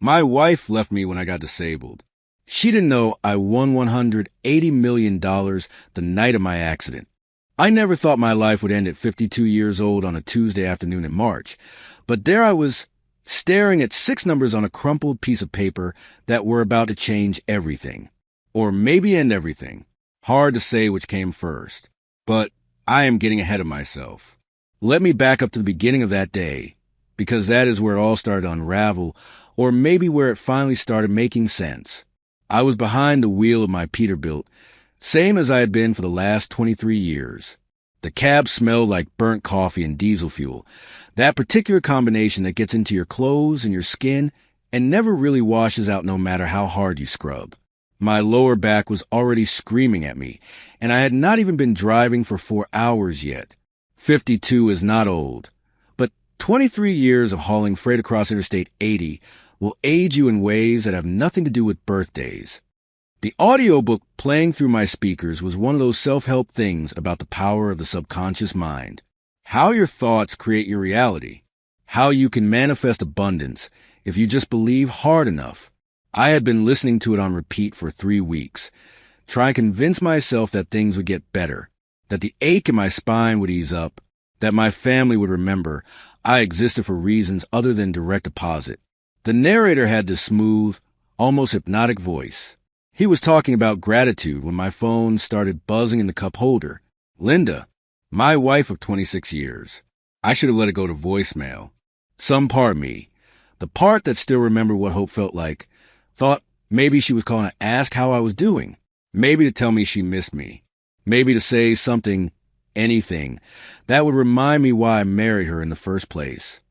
My wife left me when I got disabled. She didn't know I won $180 million the night of my accident. I never thought my life would end at 52 years old on a Tuesday afternoon in March, but there I was, staring at 6 numbers on a crumpled piece of paper that were about to change everything. Or maybe end everything. Hard to say which came first. But I am getting ahead of myself. Let me back up to the beginning of that day, because that is where it all started to unravel, or maybe where it finally started making sense. I was behind the wheel of my Peterbilt, same as I had been for the last 23 years. The cab smelled like burnt coffee and diesel fuel, that particular combination that gets into your clothes and your skin and never really washes out no matter how hard you scrub. My lower back was already screaming at me, and I had not even been driving for 4 hours yet. 52 is not old, but 23 years of hauling freight across Interstate 80 will age you in ways that have nothing to do with birthdays. The audiobook playing through my speakers was one of those self-help things about the power of the subconscious mind. How your thoughts create your reality. How you can manifest abundance if you just believe hard enough. I had been listening to it on repeat for 3 weeks, trying to convince myself that things would get better, that the ache in my spine would ease up, that my family would remember I existed for reasons other than direct deposit. The narrator had this smooth, almost hypnotic voice. He was talking about gratitude when my phone started buzzing in the cup holder. Linda, my wife of 26 years. I should have let it go to voicemail. Some part of me, the part that still remembered what hope felt like, thought maybe she was calling to ask how I was doing. Maybe to tell me she missed me. Maybe to say something, anything, that would remind me why I married her in the first place.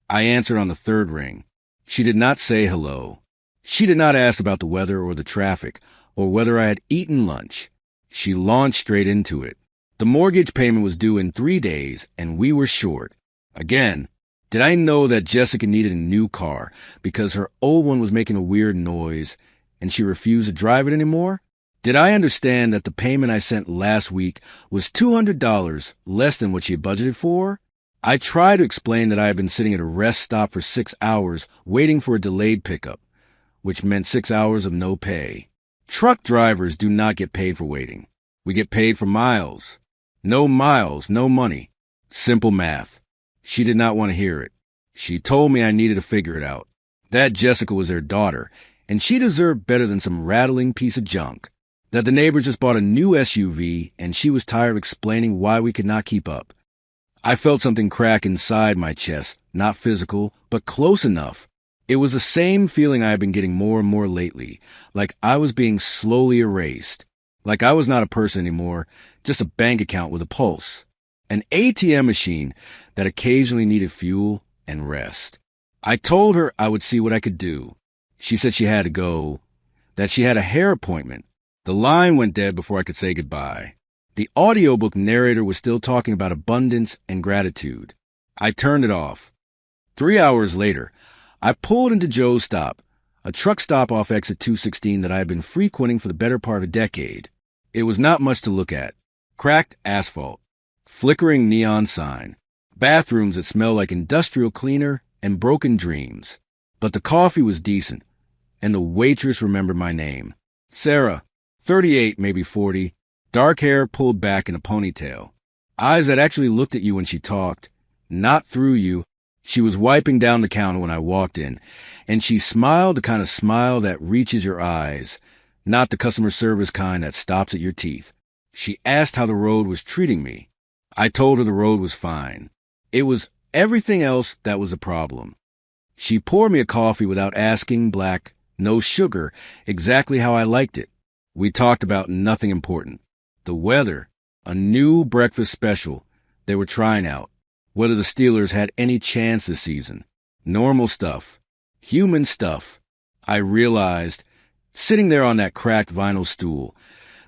I answered on the 3rd ring. She did not say hello. She did not ask about the weather or the traffic, or whether I had eaten lunch. She launched straight into it. The mortgage payment was due in 3 days, and we were short. Again, did I know that Jessica needed a new car because her old one was making a weird noise, and she refused to drive it anymore? Did I understand that the payment I sent last week was $200 less than what she had budgeted for? I tried to explain that I had been sitting at a rest stop for 6 hours waiting for a delayed pickup, which meant 6 hours of no pay. Truck drivers do not get paid for waiting. We get paid for miles. No miles, no money. Simple math. She did not want to hear it. She told me I needed to figure it out. That Jessica was their daughter, and she deserved better than some rattling piece of junk. That the neighbors just bought a new SUV, and she was tired of explaining why we could not keep up. I felt something crack inside my chest, not physical, but close enough. It was the same feeling I had been getting more and more lately, like I was being slowly erased, like I was not a person anymore, just a bank account with a pulse, an ATM machine that occasionally needed fuel and rest. I told her I would see what I could do. She said she had to go, that she had a hair appointment. The line went dead before I could say goodbye. The audiobook narrator was still talking about abundance and gratitude. I turned it off. 3 hours later, I pulled into Joe's Stop, a truck stop off exit 216 that I had been frequenting for the better part of a decade. It was not much to look at. Cracked asphalt, flickering neon sign, bathrooms that smelled like industrial cleaner, and broken dreams. But the coffee was decent, and the waitress remembered my name. Sarah, 38, maybe 40, dark hair pulled back in a ponytail. Eyes that actually looked at you when she talked, not through you. She was wiping down the counter when I walked in, and she smiled the kind of smile that reaches your eyes, not the customer service kind that stops at your teeth. She asked how the road was treating me. I told her the road was fine. It was everything else that was a problem. She poured me a coffee without asking, black, no sugar, exactly how I liked it. We talked about nothing important. The weather, a new breakfast special they were trying out, whether the Steelers had any chance this season. Normal stuff. Human stuff. I realized, sitting there on that cracked vinyl stool,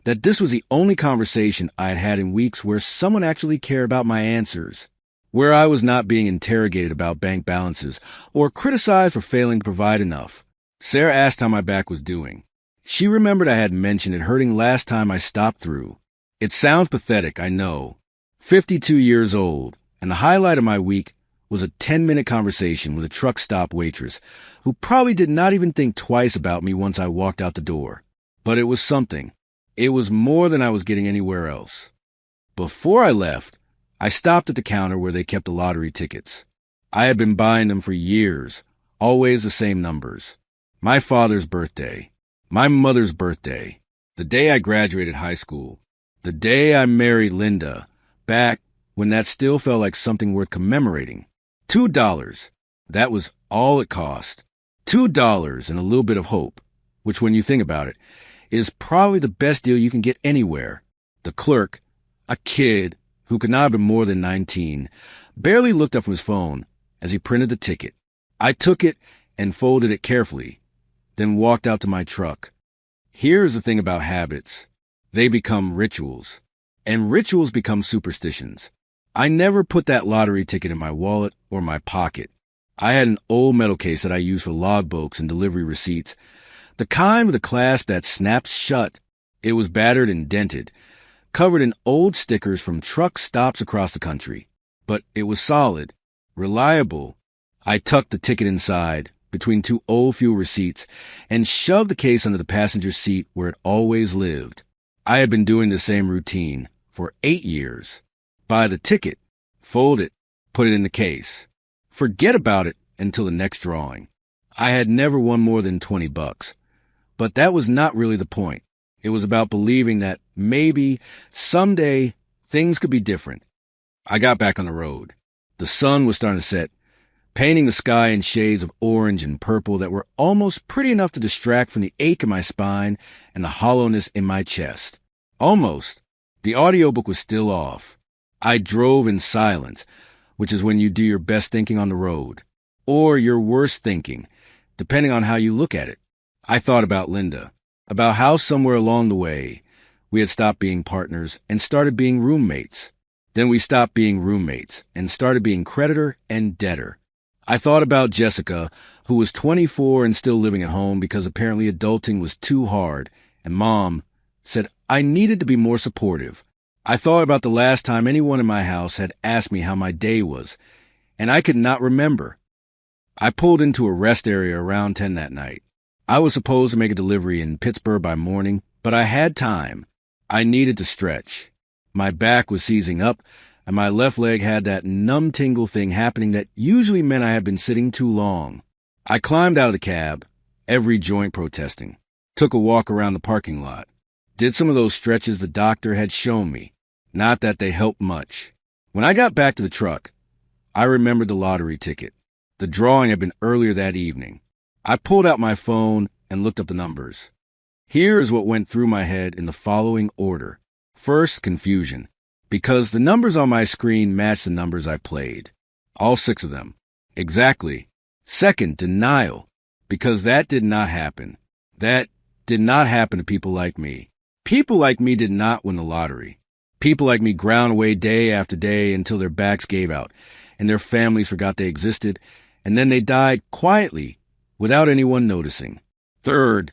that this was the only conversation I had had in weeks where someone actually cared about my answers, where I was not being interrogated about bank balances or criticized for failing to provide enough. Sarah asked how my back was doing. She remembered I had mentioned it hurting last time I stopped through. It sounds pathetic, I know. 52 years old, and the highlight of my week was a 10-minute conversation with a truck stop waitress who probably did not even think twice about me once I walked out the door. But it was something. It was more than I was getting anywhere else. Before I left, I stopped at the counter where they kept the lottery tickets. I had been buying them for years, always the same numbers. My father's birthday, my mother's birthday, the day I graduated high school, the day I married Linda, back when that still felt like something worth commemorating. $2. That was all it cost. $2 and a little bit of hope, which when you think about it, is probably the best deal you can get anywhere. The clerk, a kid who could not have been more than 19, barely looked up from his phone as he printed the ticket. I took it and folded it carefully, then walked out to my truck. Here's the thing about habits. They become rituals, and rituals become superstitions. I never put that lottery ticket in my wallet or my pocket. I had an old metal case that I used for logbooks and delivery receipts, the kind with a clasp that snaps shut. It was battered and dented, covered in old stickers from truck stops across the country. But it was solid, reliable. I tucked the ticket inside, between two old fuel receipts, and shoved the case under the passenger seat where it always lived. I had been doing the same routine for 8 years. Buy the ticket, fold it, put it in the case. Forget about it until the next drawing. I had never won more than $20, but that was not really the point. It was about believing that maybe someday things could be different. I got back on the road. The sun was starting to set, painting the sky in shades of orange and purple that were almost pretty enough to distract from the ache in my spine and the hollowness in my chest. Almost. The audiobook was still off. I drove in silence, which is when you do your best thinking on the road, or your worst thinking, depending on how you look at it. I thought about Linda, about how somewhere along the way we had stopped being partners and started being roommates. Then we stopped being roommates and started being creditor and debtor. I thought about Jessica, who was 24 and still living at home because apparently adulting was too hard, and Mom said I needed to be more supportive. I thought about the last time anyone in my house had asked me how my day was, and I could not remember. I pulled into a rest area around 10 that night. I was supposed to make a delivery in Pittsburgh by morning, but I had time. I needed to stretch. My back was seizing up, and my left leg had that numb tingle thing happening that usually meant I had been sitting too long. I climbed out of the cab, every joint protesting, took a walk around the parking lot, did some of those stretches the doctor had shown me. Not that they helped much. When I got back to the truck, I remembered the lottery ticket. The drawing had been earlier that evening. I pulled out my phone and looked up the numbers. Here is what went through my head in the following order. First, confusion, because the numbers on my screen matched the numbers I played. All 6 of them. Exactly. Second, denial, because that did not happen. That did not happen to people like me. People like me did not win the lottery. People like me ground away day after day until their backs gave out and their families forgot they existed, and then they died quietly without anyone noticing. Third,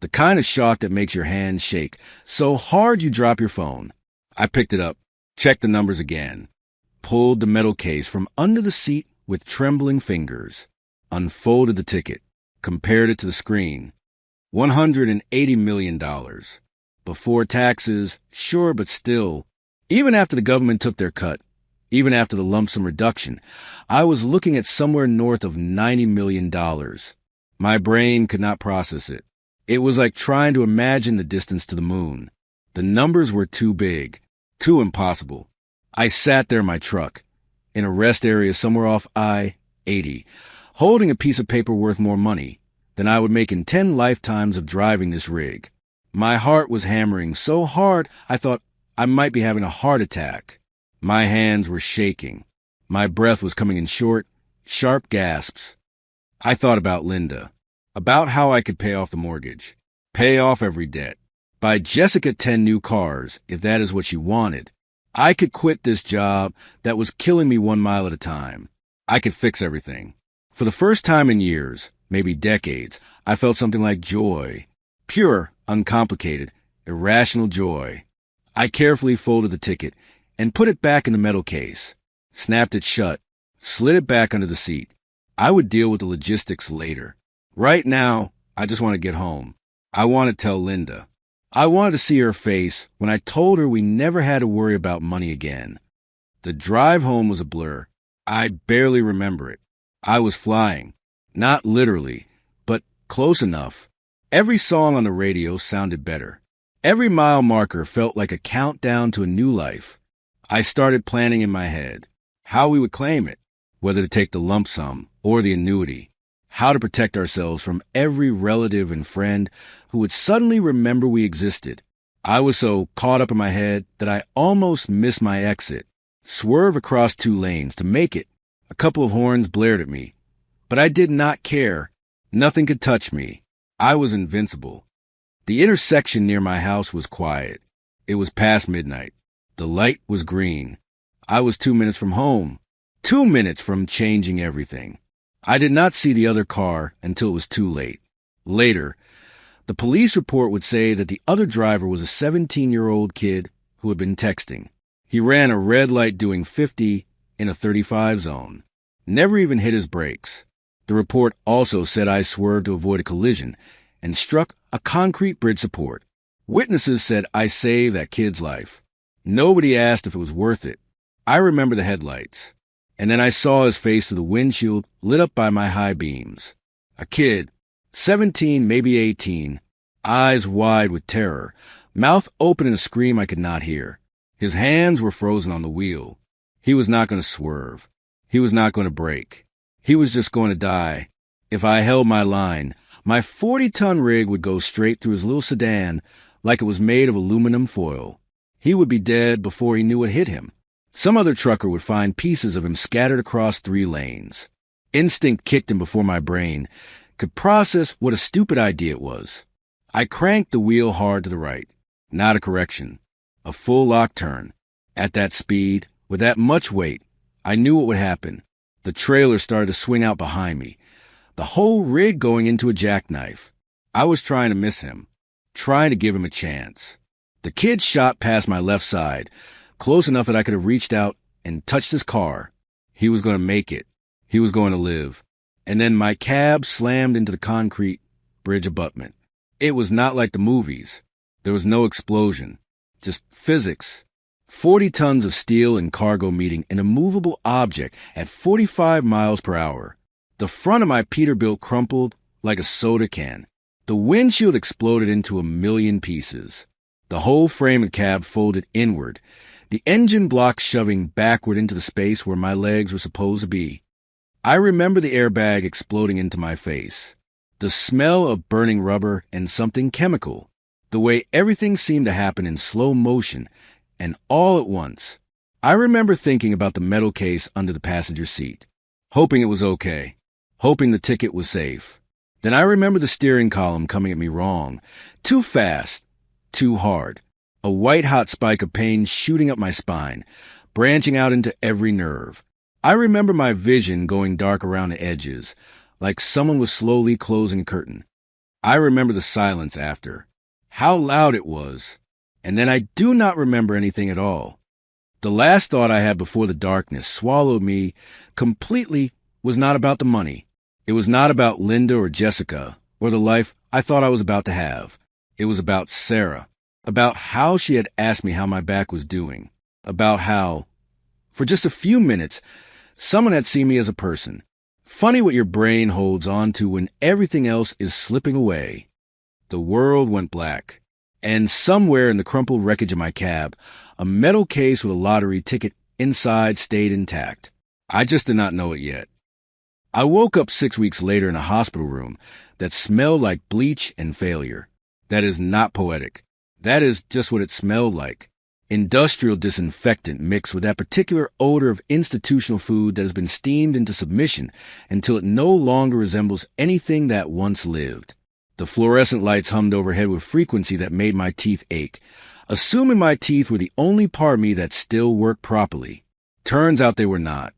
the kind of shock that makes your hands shake so hard you drop your phone. I picked it up, checked the numbers again, pulled the metal case from under the seat with trembling fingers, unfolded the ticket, compared it to the screen. $180 million. Before taxes, sure, but still. Even after the government took their cut, even after the lump sum reduction, I was looking at somewhere north of $90 million. My brain could not process it. It was like trying to imagine the distance to the moon. The numbers were too big, too impossible. I sat there in my truck, in a rest area somewhere off I-80, holding a piece of paper worth more money than I would make in 10 lifetimes of driving this rig. My heart was hammering so hard I thought I might be having a heart attack. My hands were shaking. My breath was coming in short, sharp gasps. I thought about Linda, about how I could pay off the mortgage, pay off every debt, buy Jessica 10 new cars if that is what she wanted. I could quit this job that was killing me 1 mile at a time. I could fix everything. For the first time in years, maybe decades, I felt something like joy. Pure, uncomplicated, irrational joy. I carefully folded the ticket and put it back in the metal case, snapped it shut, slid it back under the seat. I would deal with the logistics later. Right now, I just want to get home. I want to tell Linda. I wanted to see her face when I told her we never had to worry about money again. The drive home was a blur. I barely remember it. I was flying. Not literally, but close enough. Every song on the radio sounded better. Every mile marker felt like a countdown to a new life. I started planning in my head how we would claim it, whether to take the lump sum or the annuity, how to protect ourselves from every relative and friend who would suddenly remember we existed. I was so caught up in my head that I almost missed my exit. Swerve across 2 lanes to make it. A couple of horns blared at me, but I did not care. Nothing could touch me. I was invincible. The intersection near my house was quiet. It was past midnight. The light was green. I was 2 minutes from home. 2 minutes from changing everything. I did not see the other car until it was too late. Later, the police report would say that the other driver was a 17-year-old kid who had been texting. He ran a red light doing 50 in a 35 zone. Never even hit his brakes. The report also said I swerved to avoid a collision and struck a concrete bridge support. Witnesses said I saved that kid's life. Nobody asked if it was worth it. I remember the headlights. And then I saw his face through the windshield lit up by my high beams. A kid, 17, maybe 18, eyes wide with terror, mouth open in a scream I could not hear. His hands were frozen on the wheel. He was not going to swerve. He was not going to brake. He was just going to die. If I held my line, my 40-ton rig would go straight through his little sedan like it was made of aluminum foil. He would be dead before he knew what hit him. Some other trucker would find pieces of him scattered across 3 lanes. Instinct kicked in before my brain could process what a stupid idea it was. I cranked the wheel hard to the right. Not a correction. A full lock turn. At that speed, with that much weight, I knew what would happen. The trailer started to swing out behind me, the whole rig going into a jackknife. I was trying to miss him, trying to give him a chance. The kid shot past my left side, close enough that I could have reached out and touched his car. He was going to make it. He was going to live. And then my cab slammed into the concrete bridge abutment. It was not like the movies. There was no explosion, just physics. 40 tons of steel and cargo meeting an immovable object at 45 miles per hour. The front of my Peterbilt crumpled like a soda can. The windshield exploded into a million pieces. The whole frame and cab folded inward, the engine block shoving backward into the space where my legs were supposed to be. I remember the airbag exploding into my face, the smell of burning rubber and something chemical, the way everything seemed to happen in slow motion and all at once. I remember thinking about the metal case under the passenger seat, hoping it was okay, hoping the ticket was safe. Then I remember the steering column coming at me wrong, too fast, too hard. A white-hot spike of pain shooting up my spine, branching out into every nerve. I remember my vision going dark around the edges, like someone was slowly closing a curtain. I remember the silence after, how loud it was, and then I do not remember anything at all. The last thought I had before the darkness swallowed me completely was not about the money. It was not about Linda or Jessica or the life I thought I was about to have. It was about Sarah. About how she had asked me how my back was doing, about how, for just a few minutes, someone had seen me as a person. Funny what your brain holds on to when everything else is slipping away. The world went black, and somewhere in the crumpled wreckage of my cab, a metal case with a lottery ticket inside stayed intact. I just did not know it yet. I woke up 6 weeks later in a hospital room that smelled like bleach and failure. That is not poetic. That is just what it smelled like. Industrial disinfectant mixed with that particular odor of institutional food that has been steamed into submission until it no longer resembles anything that once lived. The fluorescent lights hummed overhead with frequency that made my teeth ache, assuming my teeth were the only part of me that still worked properly. Turns out they were not.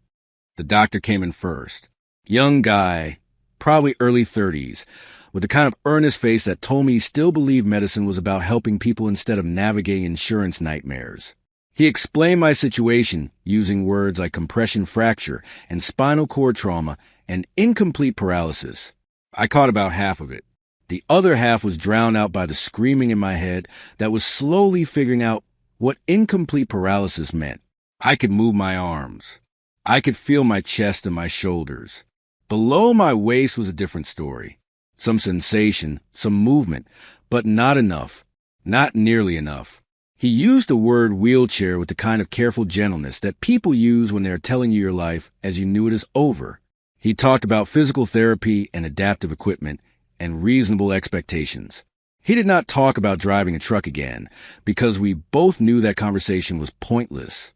The doctor came in first. Young guy, probably early 30s, with the kind of earnest face that told me he still believed medicine was about helping people instead of navigating insurance nightmares. He explained my situation using words like compression fracture and spinal cord trauma and incomplete paralysis. I caught about half of it. The other half was drowned out by the screaming in my head that was slowly figuring out what incomplete paralysis meant. I could move my arms. I could feel my chest and my shoulders. Below my waist was a different story. Some sensation, some movement, but not enough. Not nearly enough. He used the word wheelchair with the kind of careful gentleness that people use when they are telling you your life as you knew it is over. He talked about physical therapy and adaptive equipment and reasonable expectations. He did not talk about driving a truck again because we both knew that conversation was pointless.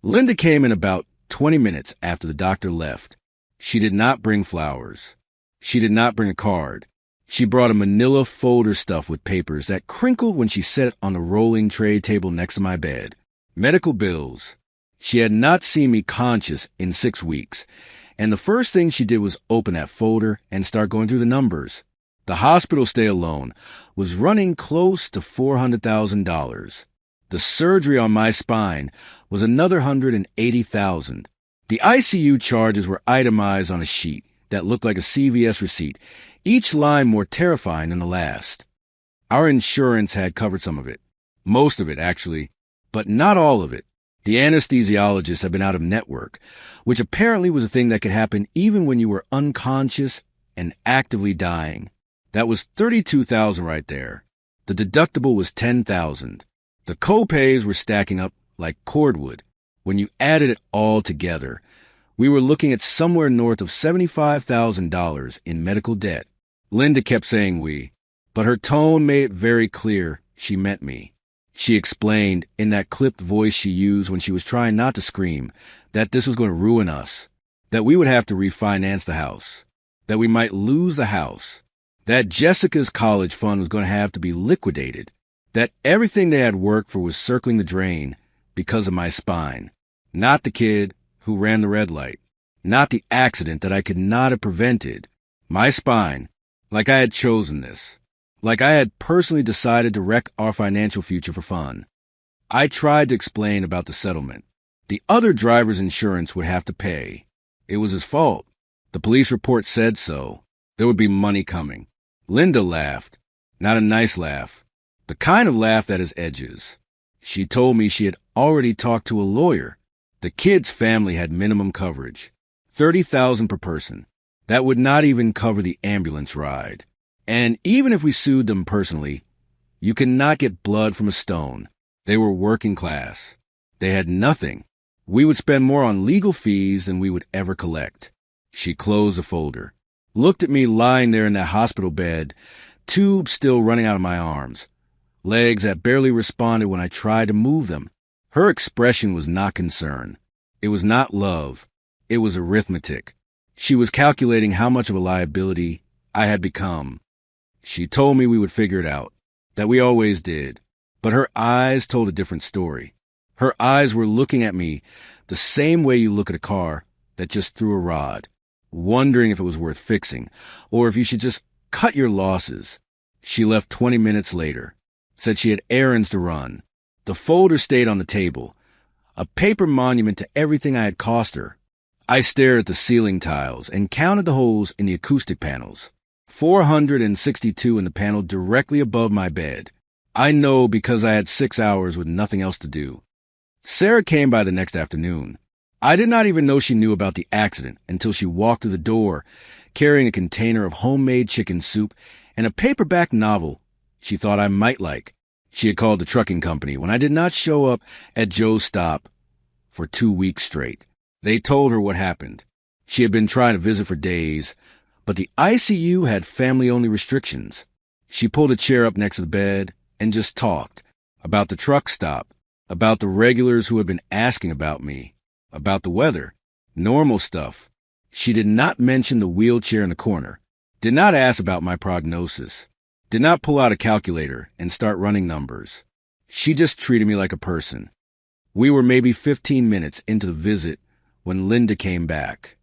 Linda came in about 20 minutes after the doctor left. She did not bring flowers. She did not bring a card. She brought a manila folder stuffed with papers that crinkled when she set it on the rolling tray table next to my bed. Medical bills. She had not seen me conscious in 6 weeks, and the first thing she did was open that folder and start going through the numbers. The hospital stay alone was running close to $400,000. The surgery on my spine was another $180,000. The ICU charges were itemized on a sheet that looked like a CVS receipt, each line more terrifying than the last. Our insurance had covered some of it. Most of it, actually, but not all of it. The anesthesiologist had been out of network, which apparently was a thing that could happen even when you were unconscious and actively dying. That was $32,000 right there. The deductible was $10,000. The co-pays were stacking up like cordwood. When you added it all together, we were looking at somewhere north of $75,000 in medical debt. Linda kept saying we, but her tone made it very clear she meant me. She explained, in that clipped voice she used when she was trying not to scream, that this was going to ruin us, that we would have to refinance the house, that we might lose the house, that Jessica's college fund was going to have to be liquidated, that everything they had worked for was circling the drain because of my spine. Not the kid who ran the red light, not the accident that I could not have prevented. My spine, like I had chosen this, like I had personally decided to wreck our financial future for fun. I tried to explain about the settlement. The other driver's insurance would have to pay. It was his fault. The police report said so. There would be money coming. Linda laughed. Not a nice laugh. The kind of laugh that has edges. She told me she had already talked to a lawyer. The kid's family had minimum coverage. $30,000 per person. That would not even cover the ambulance ride. And even if we sued them personally, you cannot get blood from a stone. They were working class. They had nothing. We would spend more on legal fees than we would ever collect. She closed the folder, looked at me lying there in that hospital bed, tubes still running out of my arms, legs that barely responded when I tried to move them. Her expression was not concern. It was not love. It was arithmetic. She was calculating how much of a liability I had become. She told me we would figure it out, that we always did. But her eyes told a different story. Her eyes were looking at me the same way you look at a car that just threw a rod, wondering if it was worth fixing, or if you should just cut your losses. She left 20 minutes later, said she had errands to run. The folder stayed on the table, a paper monument to everything I had cost her. I stared at the ceiling tiles and counted the holes in the acoustic panels. 462 in the panel directly above my bed. I know because I had 6 hours with nothing else to do. Sarah came by the next afternoon. I did not even know she knew about the accident until she walked through the door, carrying a container of homemade chicken soup and a paperback novel she thought I might like. She had called the trucking company when I did not show up at Joe's stop for 2 weeks straight. They told her what happened. She had been trying to visit for days, but the ICU had family-only restrictions. She pulled a chair up next to the bed and just talked about the truck stop, about the regulars who had been asking about me, about the weather, normal stuff. She did not mention the wheelchair in the corner, did not ask about my prognosis, did not pull out a calculator and start running numbers. She just treated me like a person. We were maybe 15 minutes into the visit when Linda came back.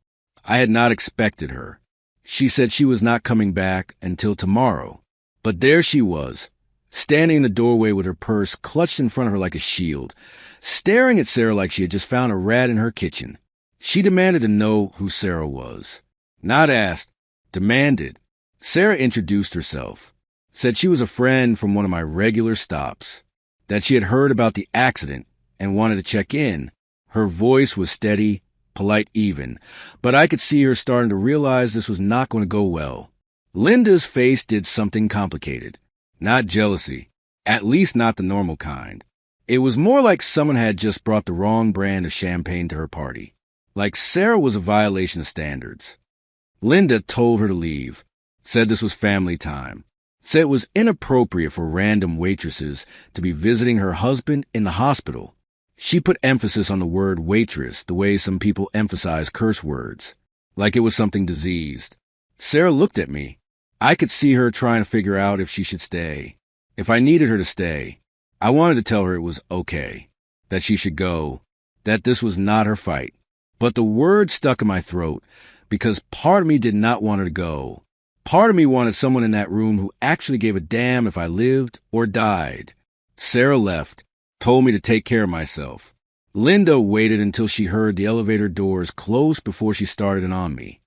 I had not expected her. She said she was not coming back until tomorrow. But there she was, standing in the doorway with her purse clutched in front of her like a shield, staring at Sarah like she had just found a rat in her kitchen. She demanded to know who Sarah was. Not asked, demanded. Sarah introduced herself, said she was a friend from one of my regular stops, that she had heard about the accident and wanted to check in. Her voice was steady, polite even, but I could see her starting to realize this was not going to go well. Linda's face did something complicated. Not jealousy, at least not the normal kind. It was more like someone had just brought the wrong brand of champagne to her party. Like Sarah was a violation of standards. Linda told her to leave, said this was family time, said it was inappropriate for random waitresses to be visiting her husband in the hospital. She put emphasis on the word waitress the way some people emphasize curse words, like it was something diseased. Sarah looked at me. I could see her trying to figure out if she should stay, if I needed her to stay. I wanted to tell her it was okay, that she should go, that this was not her fight. But the word stuck in my throat because part of me did not want her to go. Part of me wanted someone in that room who actually gave a damn if I lived or died. Sarah left, told me to take care of myself. Linda waited until she heard the elevator doors close before she started in on me.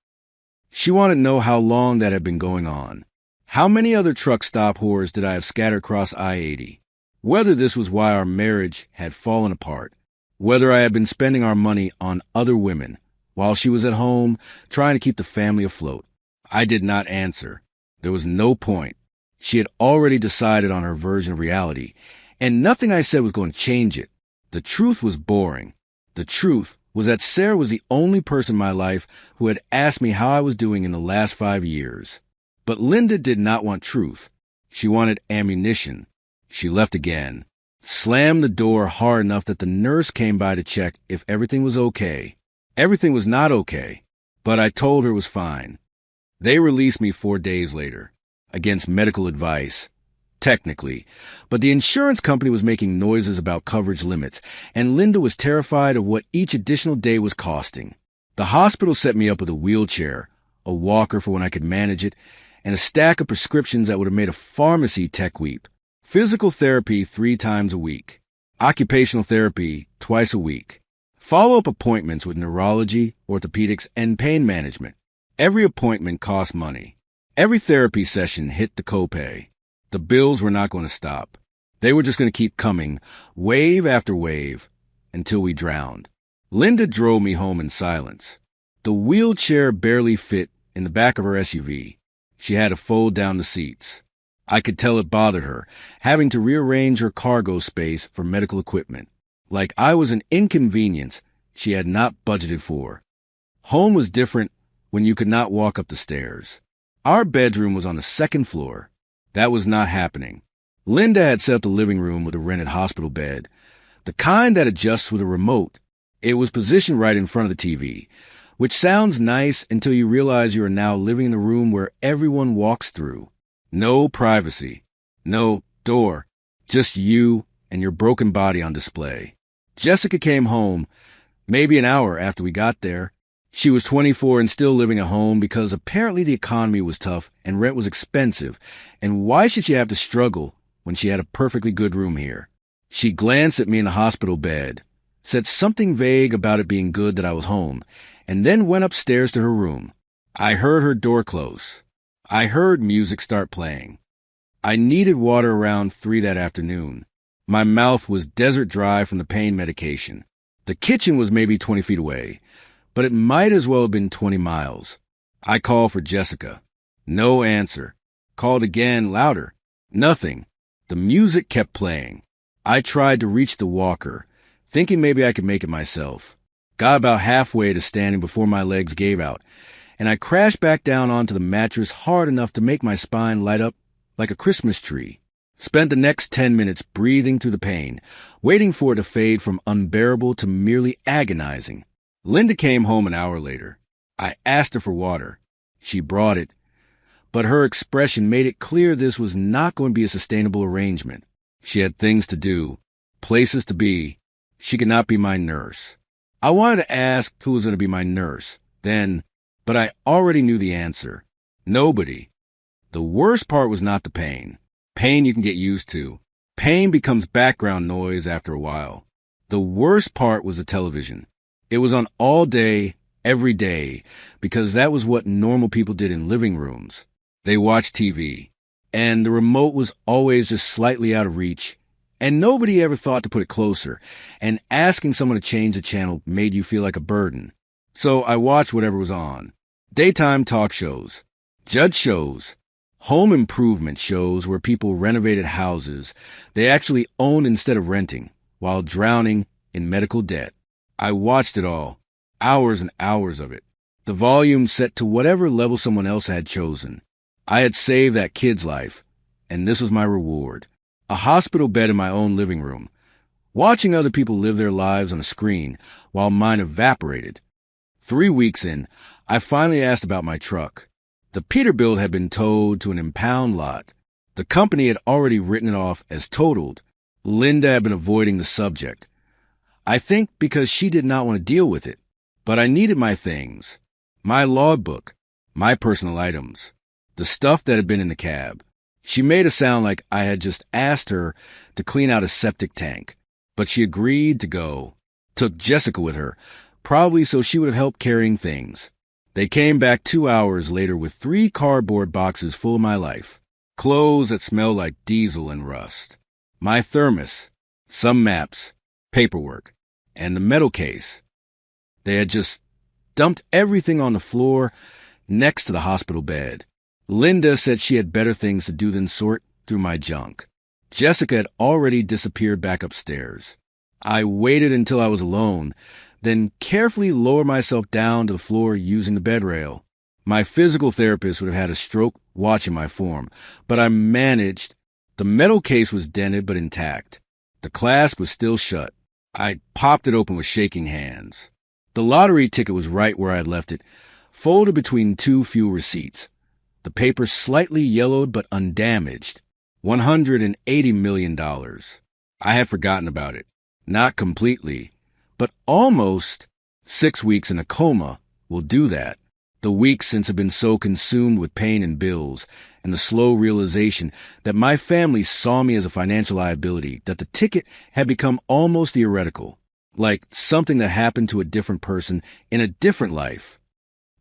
She wanted to know how long that had been going on. How many other truck stop whores did I have scattered across I-80? Whether this was why our marriage had fallen apart. Whether I had been spending our money on other women while she was at home trying to keep the family afloat. I did not answer. There was no point. She had already decided on her version of reality, and nothing I said was going to change it. The truth was boring. The truth was that Sarah was the only person in my life who had asked me how I was doing in the last 5 years. But Linda did not want truth. She wanted ammunition. She left again, slammed the door hard enough that the nurse came by to check if everything was okay. Everything was not okay, but I told her it was fine. They released me 4 days later, against medical advice. Technically, but the insurance company was making noises about coverage limits, and Linda was terrified of what each additional day was costing. The hospital set me up with a wheelchair, a walker for when I could manage it, and a stack of prescriptions that would have made a pharmacy tech weep. Physical therapy 3 times a week. Occupational therapy twice a week. Follow-up appointments with neurology, orthopedics, and pain management. Every appointment cost money. Every therapy session hit the copay. The bills were not going to stop. They were just going to keep coming, wave after wave, until we drowned. Linda drove me home in silence. The wheelchair barely fit in the back of her SUV. She had to fold down the seats. I could tell it bothered her, having to rearrange her cargo space for medical equipment, like I was an inconvenience she had not budgeted for. Home was different when you could not walk up the stairs. Our bedroom was on the 2nd floor. That was not happening. Linda had set up the living room with a rented hospital bed, the kind that adjusts with a remote. It was positioned right in front of the TV, which sounds nice until you realize you are now living in a room where everyone walks through. No privacy. No door. Just you and your broken body on display. Jessica came home, maybe an hour after we got there. She was 24 and still living at home because apparently the economy was tough and rent was expensive, and why should she have to struggle when she had a perfectly good room here? She glanced at me in the hospital bed, said something vague about it being good that I was home, and then went upstairs to her room. I heard her door close. I heard music start playing. I needed water around 3 that afternoon. My mouth was desert dry from the pain medication. The kitchen was maybe 20 feet away, but it might as well have been 20 miles. I called for Jessica. No answer. Called again, louder. Nothing. The music kept playing. I tried to reach the walker, thinking maybe I could make it myself. Got about halfway to standing before my legs gave out, and I crashed back down onto the mattress hard enough to make my spine light up like a Christmas tree. Spent the next 10 minutes breathing through the pain, waiting for it to fade from unbearable to merely agonizing. Linda came home an hour later. I asked her for water. She brought it, but her expression made it clear this was not going to be a sustainable arrangement. She had things to do, places to be. She could not be my nurse. I wanted to ask who was going to be my nurse then, but I already knew the answer. Nobody. The worst part was not the pain. Pain you can get used to. Pain becomes background noise after a while. The worst part was the television. It was on all day, every day, because that was what normal people did in living rooms. They watched TV. And the remote was always just slightly out of reach. And nobody ever thought to put it closer. And asking someone to change the channel made you feel like a burden. So I watched whatever was on. Daytime talk shows, judge shows, home improvement shows where people renovated houses they actually owned instead of renting, while drowning in medical debt. I watched it all, hours and hours of it. The volume set to whatever level someone else had chosen. I had saved that kid's life, and this was my reward. A hospital bed in my own living room, watching other people live their lives on a screen while mine evaporated. 3 weeks in, I finally asked about my truck. The Peterbilt had been towed to an impound lot. The company had already written it off as totaled. Linda had been avoiding the subject. I think because she did not want to deal with it. But I needed my things. My logbook. My personal items. The stuff that had been in the cab. She made it sound like I had just asked her to clean out a septic tank. But she agreed to go. Took Jessica with her. Probably so she would have helped carrying things. They came back 2 hours later with 3 cardboard boxes full of my life. Clothes that smelled like diesel and rust. My thermos, some maps, paperwork, and the metal case. They had just dumped everything on the floor next to the hospital bed. Linda said she had better things to do than sort through my junk. Jessica had already disappeared back upstairs. I waited until I was alone, then carefully lowered myself down to the floor using the bed rail. My physical therapist would have had a stroke watching my form, but I managed. The metal case was dented but intact. The clasp was still shut. I popped it open with shaking hands. The lottery ticket was right where I had left it, folded between 2 fuel receipts. The paper slightly yellowed but undamaged. $180 million. I had forgotten about it. Not completely, but almost. 6 weeks in a coma will do that. The weeks since had been so consumed with pain and bills, and the slow realization that my family saw me as a financial liability, that the ticket had become almost theoretical, like something that happened to a different person in a different life.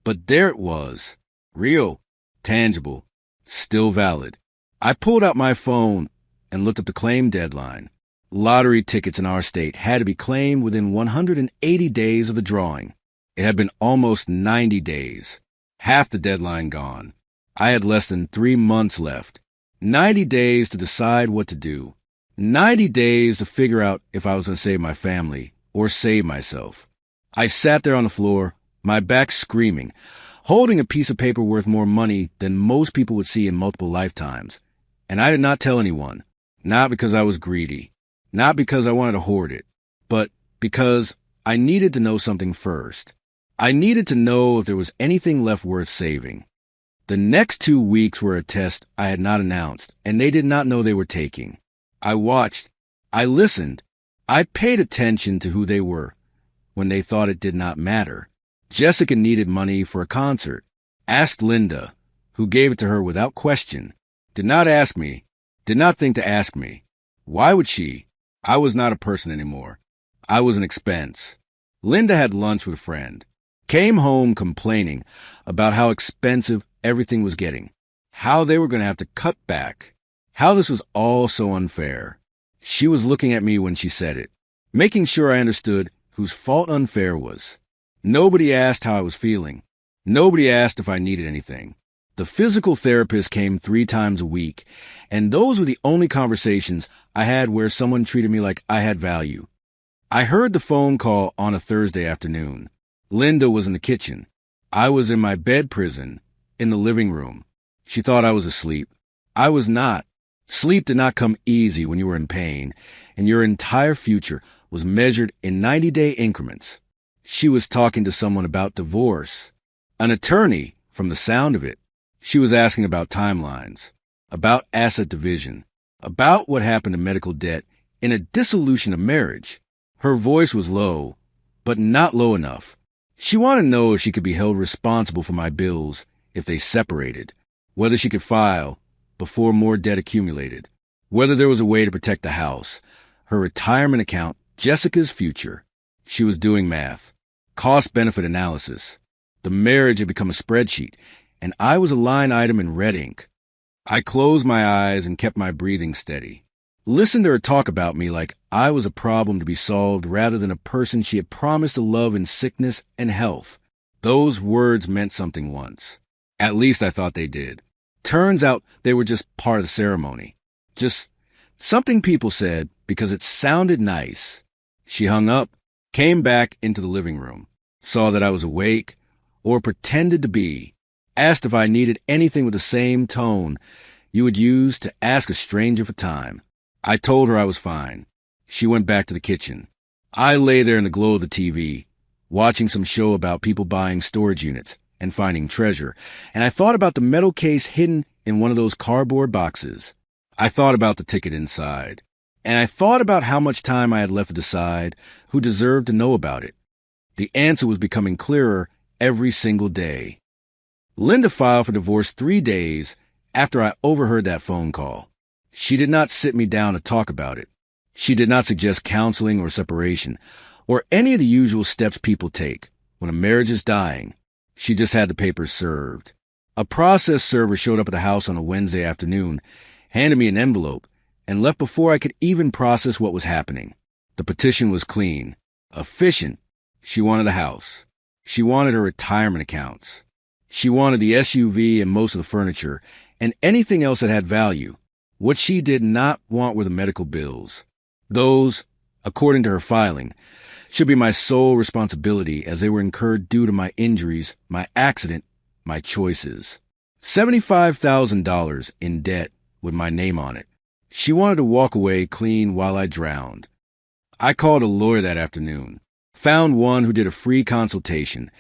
But there it was, real, tangible, still valid. I pulled out my phone and looked at the claim deadline. Lottery tickets in our state had to be claimed within 180 days of the drawing. It had been almost 90 days. Half the deadline gone. I had less than 3 months left. 90 days to decide what to do. 90 days to figure out if I was going to save my family or save myself. I sat there on the floor, my back screaming, holding a piece of paper worth more money than most people would see in multiple lifetimes. And I did not tell anyone. Not because I was greedy. Not because I wanted to hoard it. But because I needed to know something first. I needed to know if there was anything left worth saving. The next 2 weeks were a test I had not announced, and they did not know they were taking. I watched. I listened. I paid attention to who they were when they thought it did not matter. Jessica needed money for a concert. Asked Linda, who gave it to her without question. Did not ask me. Did not think to ask me. Why would she? I was not a person anymore. I was an expense. Linda had lunch with a friend. Came home complaining about how expensive everything was getting. How they were going to have to cut back. How this was all so unfair. She was looking at me when she said it, making sure I understood whose fault unfair was. Nobody asked how I was feeling. Nobody asked if I needed anything. The physical therapist came 3 times a week, and those were the only conversations I had where someone treated me like I had value. I heard the phone call on a Thursday afternoon. Linda was in the kitchen. I was in my bed prison, in the living room. She thought I was asleep. I was not. Sleep did not come easy when you were in pain, and your entire future was measured in 90-day increments. She was talking to someone about divorce. An attorney, from the sound of it. She was asking about timelines, about asset division, about what happened to medical debt in a dissolution of marriage. Her voice was low, but not low enough. She wanted to know if she could be held responsible for my bills if they separated, whether she could file, before more debt accumulated. Whether there was a way to protect the house, her retirement account, Jessica's future. She was doing math, cost-benefit analysis. The marriage had become a spreadsheet, and I was a line item in red ink. I closed my eyes and kept my breathing steady. Listened to her talk about me like I was a problem to be solved rather than a person she had promised to love in sickness and health. Those words meant something once. At least I thought they did. Turns out they were just part of the ceremony. Just something people said because it sounded nice. She hung up, came back into the living room, saw that I was awake, or pretended to be, asked if I needed anything with the same tone you would use to ask a stranger for time. I told her I was fine. She went back to the kitchen. I lay there in the glow of the TV, watching some show about people buying storage units and finding treasure, and I thought about the metal case hidden in one of those cardboard boxes. I thought about the ticket inside, and I thought about how much time I had left to decide who deserved to know about it. The answer was becoming clearer every single day. Linda filed for divorce 3 days after I overheard that phone call. She did not sit me down to talk about it. She did not suggest counseling or separation, or any of the usual steps people take when a marriage is dying. She just had the papers served. A process server showed up at the house on a Wednesday afternoon, handed me an envelope, and left before I could even process what was happening. The petition was clean, efficient. She wanted the house. She wanted her retirement accounts. She wanted the SUV and most of the furniture, and anything else that had value. What she did not want were the medical bills. Those, according to her filing, should be my sole responsibility as they were incurred due to my injuries, my accident, my choices. $75,000 in debt with my name on it. She wanted to walk away clean while I drowned. I called a lawyer that afternoon, found one who did a free consultation,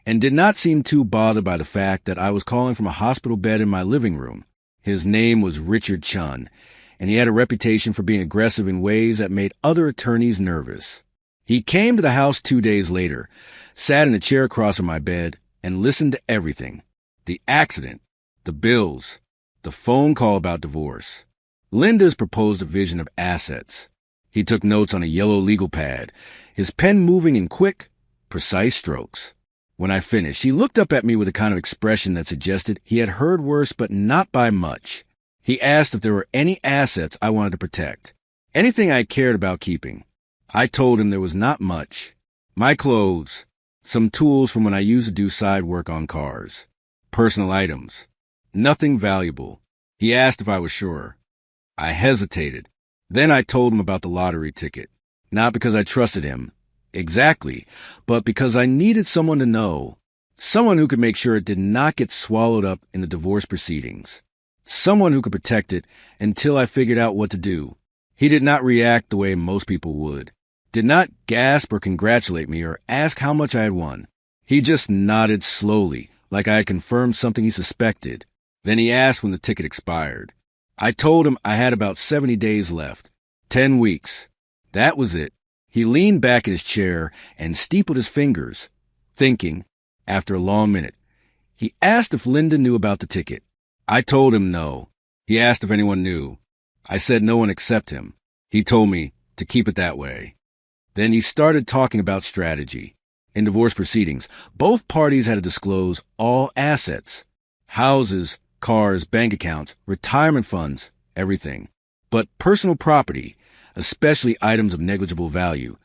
and did not seem too bothered by the fact that I was calling from a hospital bed in my living room. His name was Richard Chun, and he had a reputation for being aggressive in ways that made other attorneys nervous. He came to the house 2 days later, sat in a chair across from my bed, and listened to everything. The accident, the bills, the phone call about divorce. Linda's proposed division of assets. He took notes on a yellow legal pad, his pen moving in quick, precise strokes. When I finished, he looked up at me with a kind of expression that suggested he had heard worse, but not by much. He asked if there were any assets I wanted to protect, anything I cared about keeping. I told him there was not much. My clothes, some tools from when I used to do side work on cars, personal items, nothing valuable. He asked if I was sure. I hesitated. Then I told him about the lottery ticket, not because I trusted him, exactly, but because I needed someone to know, someone who could make sure it did not get swallowed up in the divorce proceedings, someone who could protect it until I figured out what to do. He did not react the way most people would, did not gasp or congratulate me or ask how much I had won. He just nodded slowly, like I had confirmed something he suspected. Then he asked when the ticket expired. I told him I had about 70 days left, 10 weeks. That was it. He leaned back in his chair and steepled his fingers, thinking, after a long minute. He asked if Linda knew about the ticket. I told him no. He asked if anyone knew. I said no one except him. He told me to keep it that way. Then he started talking about strategy. In divorce proceedings, both parties had to disclose all assets, houses, cars, bank accounts, retirement funds, everything. But personal property, especially items of negligible value,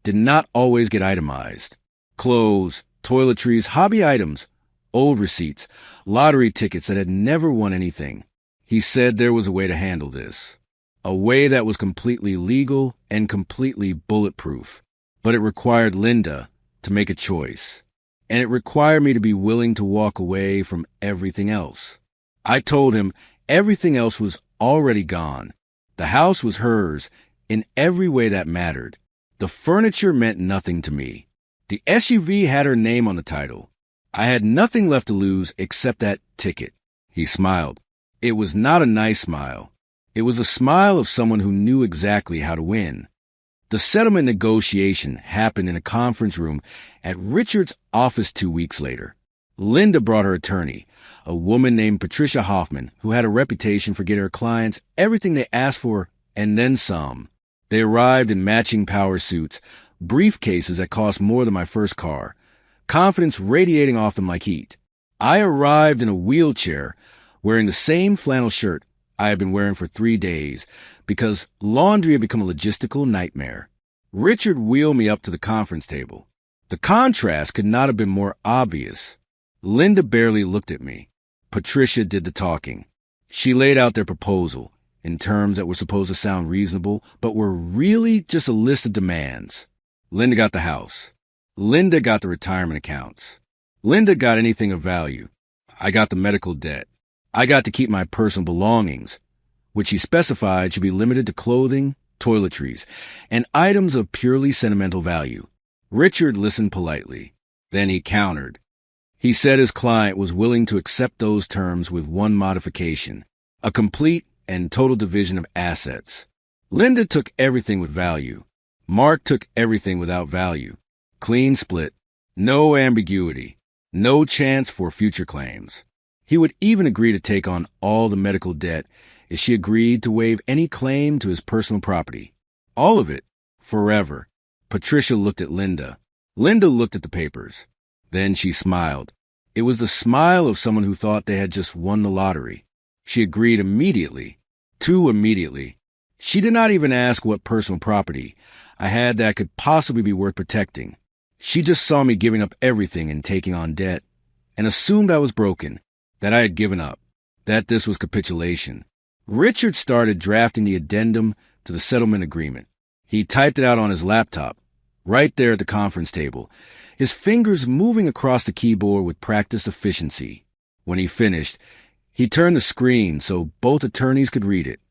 did not always get itemized. Clothes, toiletries, hobby items, old receipts, lottery tickets that had never won anything. He said there was a way to handle this, a way that was completely legal and completely bulletproof. But it required Linda to make a choice, and it required me to be willing to walk away from everything else. I told him everything else was already gone. The house was hers in every way that mattered. The furniture meant nothing to me. The SUV had her name on the title. I had nothing left to lose except that ticket. He smiled. It was not a nice smile. It was a smile of someone who knew exactly how to win. The settlement negotiation happened in a conference room at Richard's office 2 weeks later. Linda brought her attorney, a woman named Patricia Hoffman, who had a reputation for getting her clients everything they asked for and then some. They arrived in matching power suits, briefcases that cost more than my first car, confidence radiating off them like heat. I arrived in a wheelchair, wearing the same flannel shirt I had been wearing for 3 days, because laundry had become a logistical nightmare. Richard wheeled me up to the conference table. The contrast could not have been more obvious. Linda barely looked at me. Patricia did the talking. She laid out their proposal in terms that were supposed to sound reasonable, but were really just a list of demands. Linda got the house. Linda got the retirement accounts. Linda got anything of value. I got the medical debt. I got to keep my personal belongings, which she specified should be limited to clothing, toiletries, and items of purely sentimental value. Richard listened politely. Then he countered. He said his client was willing to accept those terms with one modification: a complete and total division of assets. Linda took everything with value. Mark took everything without value. Clean split. No ambiguity. No chance for future claims. He would even agree to take on all the medical debt if she agreed to waive any claim to his personal property. All of it. Forever. Patricia looked at Linda. Linda looked at the papers. Then she smiled. It was the smile of someone who thought they had just won the lottery. She agreed immediately. Too immediately. She did not even ask what personal property I had that could possibly be worth protecting. She just saw me giving up everything and taking on debt, and assumed I was broken, that I had given up, that this was capitulation. Richard started drafting the addendum to the settlement agreement. He typed it out on his laptop, right there at the conference table, his fingers moving across the keyboard with practiced efficiency. When he finished, he turned the screen so both attorneys could read it.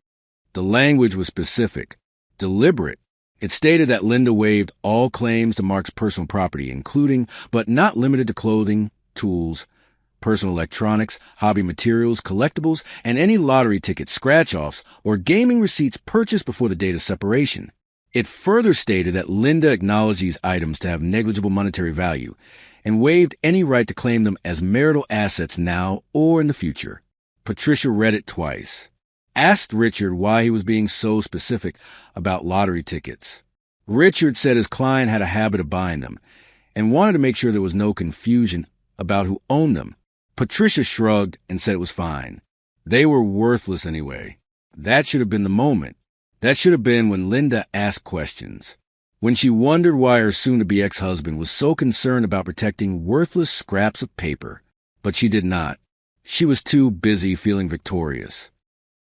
The language was specific, deliberate. It stated that Linda waived all claims to Mark's personal property, including, but not limited to clothing, tools, personal electronics, hobby materials, collectibles, and any lottery tickets, scratch-offs, or gaming receipts purchased before the date of separation. It further stated that Linda acknowledged these items to have negligible monetary value and waived any right to claim them as marital assets now or in the future. Patricia read it twice. Asked Richard why he was being so specific about lottery tickets. Richard said his client had a habit of buying them and wanted to make sure there was no confusion about who owned them. Patricia shrugged and said it was fine. They were worthless anyway. That should have been the moment. That should have been when Linda asked questions. When she wondered why her soon-to-be ex-husband was so concerned about protecting worthless scraps of paper. But she did not. She was too busy feeling victorious.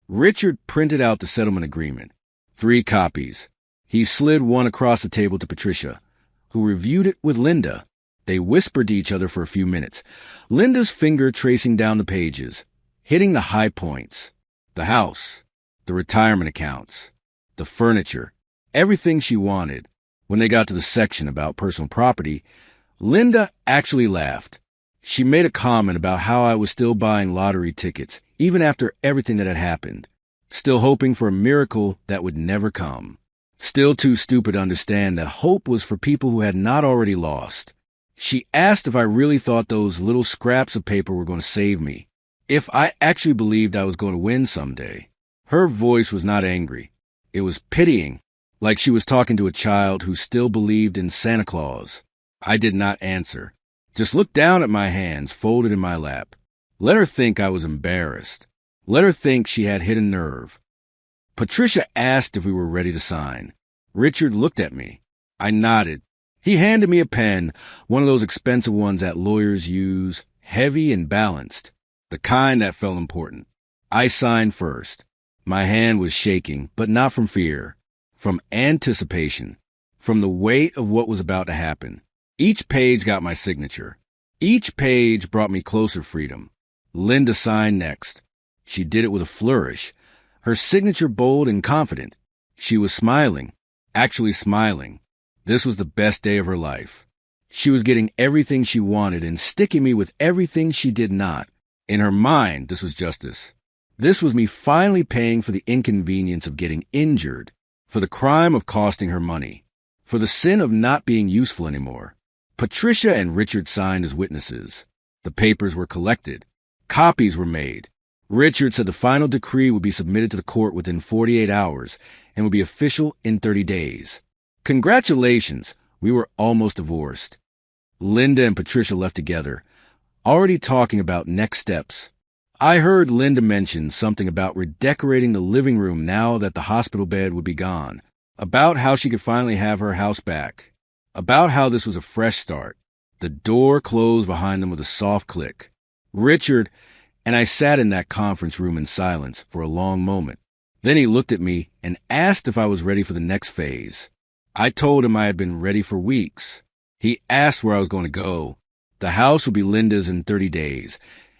Richard printed out the settlement agreement. 3 copies. He slid one across the table to Patricia, who reviewed it with Linda. They whispered to each other for a few minutes, Linda's finger tracing down the pages, hitting the high points. The house, the retirement accounts, the furniture, everything she wanted. When they got to the section about personal property, Linda actually laughed. She made a comment about how I was still buying lottery tickets, even after everything that had happened. Still hoping for a miracle that would never come. Still too stupid to understand that hope was for people who had not already lost. She asked if I really thought those little scraps of paper were going to save me. If I actually believed I was going to win someday. Her voice was not angry. It was pitying, like she was talking to a child who still believed in Santa Claus. I did not answer. Just looked down at my hands folded in my lap. Let her think I was embarrassed. Let her think she had hit a nerve. Patricia asked if we were ready to sign. Richard looked at me. I nodded. He handed me a pen, one of those expensive ones that lawyers use, heavy and balanced, the kind that felt important. I signed first. My hand was shaking, but not from fear, from anticipation, from the weight of what was about to happen. Each page got my signature. Each page brought me closer to freedom. Linda signed next. She did it with a flourish, her signature bold and confident. She was smiling, actually smiling. This was the best day of her life. She was getting everything she wanted and sticking me with everything she did not. In her mind, this was justice. This was me finally paying for the inconvenience of getting injured, for the crime of costing her money, for the sin of not being useful anymore. Patricia and Richard signed as witnesses. The papers were collected. Copies were made. Richard said the final decree would be submitted to the court within 48 hours and would be official in 30 days. Congratulations, we were almost divorced. Linda and Patricia left together, already talking about next steps. I heard Linda mention something about redecorating the living room now that the hospital bed would be gone, about how she could finally have her house back, about how this was a fresh start. The door closed behind them with a soft click. Richard and I sat in that conference room in silence for a long moment. Then he looked at me and asked if I was ready for the next phase. I told him I had been ready for weeks. He asked where I was going to go. The house would be Linda's in 30 days,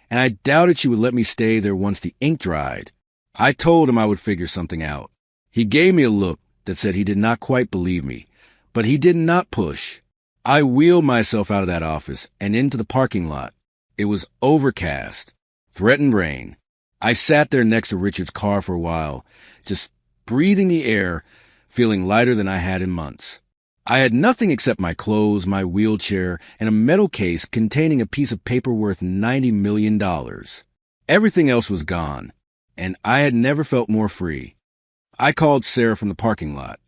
and I doubted she would let me stay there once the ink dried. I told him I would figure something out. He gave me a look that said he did not quite believe me, but he did not push. I wheeled myself out of that office and into the parking lot. It was overcast. Threatened rain. I sat there next to Richard's car for a while, just breathing the air, feeling lighter than I had in months. I had nothing except my clothes, my wheelchair, and a metal case containing a piece of paper worth $90 million. Everything else was gone, and I had never felt more free. I called Sarah from the parking lot.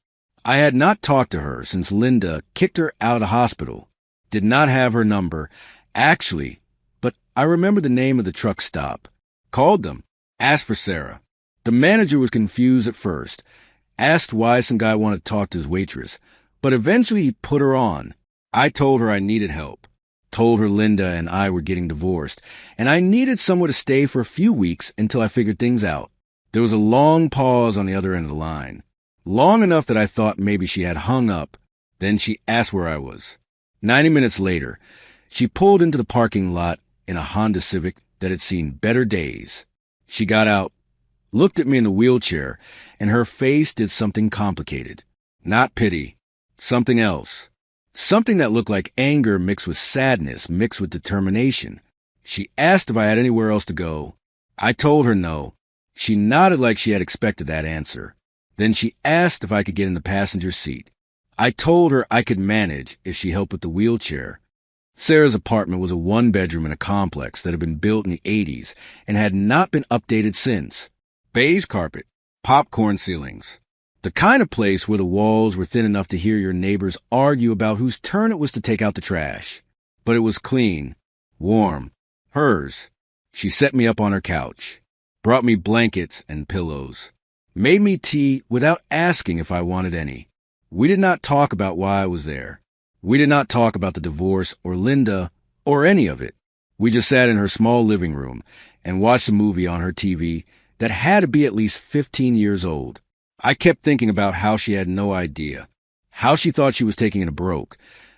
I had not talked to her since Linda kicked her out of the hospital. Did not have her number, actually, but I remembered the name of the truck stop. Called them, asked for Sarah. The manager was confused at first, asked why some guy wanted to talk to his waitress, but eventually he put her on. I told her I needed help, told her Linda and I were getting divorced, and I needed somewhere to stay for a few weeks until I figured things out. There was a long pause on the other end of the line, long enough that I thought maybe she had hung up. Then she asked where I was. 90 minutes later, she pulled into the parking lot in a Honda Civic that had seen better days. She got out, looked at me in the wheelchair, and her face did something complicated. Not pity. Something else. Something that looked like anger mixed with sadness, mixed with determination. She asked if I had anywhere else to go. I told her no. She nodded like she had expected that answer. Then she asked if I could get in the passenger seat. I told her I could manage if she helped with the wheelchair. Sarah's apartment was a one-bedroom in a complex that had been built in the 80s and had not been updated since. Beige carpet, popcorn ceilings. The kind of place where the walls were thin enough to hear your neighbors argue about whose turn it was to take out the trash. But it was clean, warm, hers. She set me up on her couch, brought me blankets and pillows, made me tea without asking if I wanted any. We did not talk about why I was there. We did not talk about the divorce or Linda or any of it. We just sat in her small living room and watched a movie on her TV that had to be at least 15 years old. I kept thinking about how she had no idea, how she thought she was taking it a broke,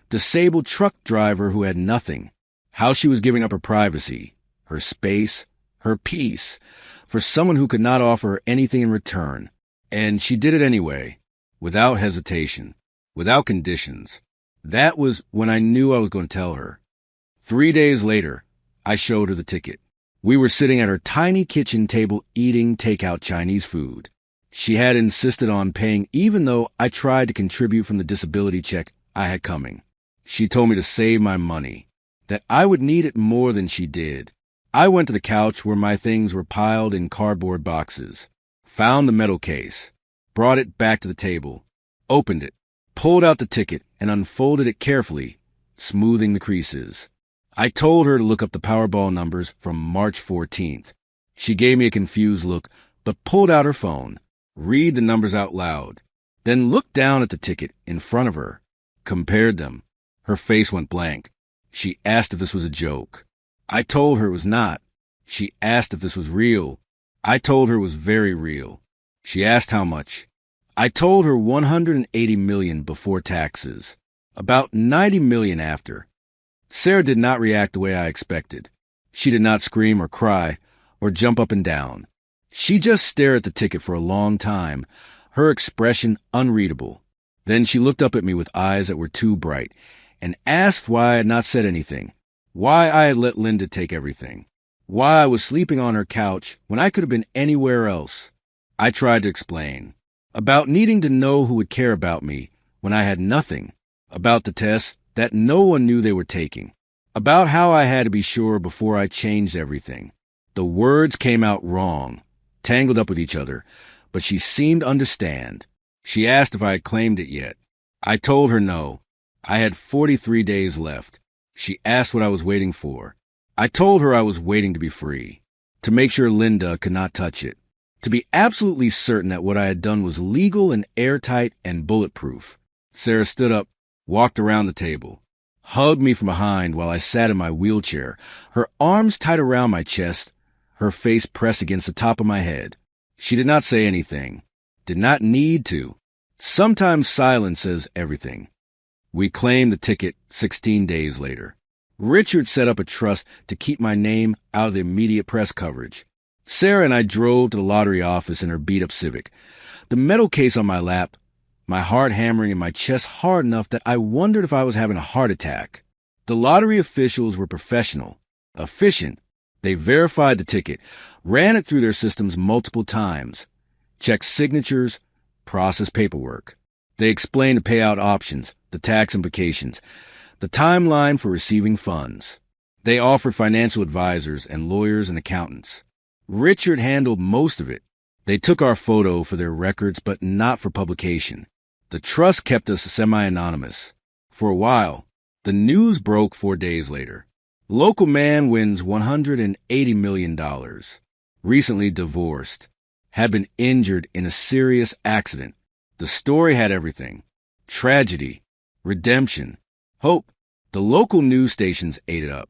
disabled truck driver who had nothing, how she was giving up her privacy, her space, her peace, for someone who could not offer her anything in return. And she did it anyway, without hesitation, without conditions. That was when I knew I was going to tell her. 3 days later, I showed her the ticket. We were sitting at her tiny kitchen table eating takeout Chinese food. She had insisted on paying even though I tried to contribute from the disability check I had coming. She told me to save my money, that I would need it more than she did. I went to the couch where my things were piled in cardboard boxes, found the metal case, brought it back to the table, opened it, pulled out the ticket, and unfolded it carefully, smoothing the creases. I told her to look up the Powerball numbers from March 14th. She gave me a confused look, but pulled out her phone, read the numbers out loud, then looked down at the ticket in front of her, compared them. Her face went blank. She asked if this was a joke. I told her it was not. She asked if this was real. I told her it was very real. She asked how much. I told her $180 million before taxes, about $90 million after. Sarah did not react the way I expected. She did not scream or cry or jump up and down. She just stared at the ticket for a long time, her expression unreadable. Then she looked up at me with eyes that were too bright and asked why I had not said anything, why I had let Linda take everything, why I was sleeping on her couch when I could have been anywhere else. I tried to explain. About needing to know who would care about me when I had nothing, about the tests that no one knew they were taking, about how I had to be sure before I changed everything. The words came out wrong, tangled up with each other, but she seemed to understand. She asked if I had claimed it yet. I told her no. I had 43 days left. She asked what I was waiting for. I told her I was waiting to be free, to make sure Linda could not touch it, to be absolutely certain that what I had done was legal and airtight and bulletproof. Sarah stood up, walked around the table, hugged me from behind while I sat in my wheelchair, her arms tight around my chest, her face pressed against the top of my head. She did not say anything, did not need to. Sometimes silence says everything. We claimed the ticket 16 days later. Richard set up a trust to keep my name out of the immediate press coverage. Sarah and I drove to the lottery office in her beat-up Civic, the metal case on my lap, my heart hammering in my chest hard enough that I wondered if I was having a heart attack. The lottery officials were professional, efficient. They verified the ticket, ran it through their systems multiple times, checked signatures, processed paperwork. They explained the payout options, the tax implications, the timeline for receiving funds. They offered financial advisors and lawyers and accountants. Richard handled most of it. They took our photo for their records, but not for publication. The trust kept us semi-anonymous. For a while, the news broke 4 days later. Local man wins $180 million. Recently divorced. Had been injured in a serious accident. The story had everything. Tragedy. Redemption. Hope. The local news stations ate it up.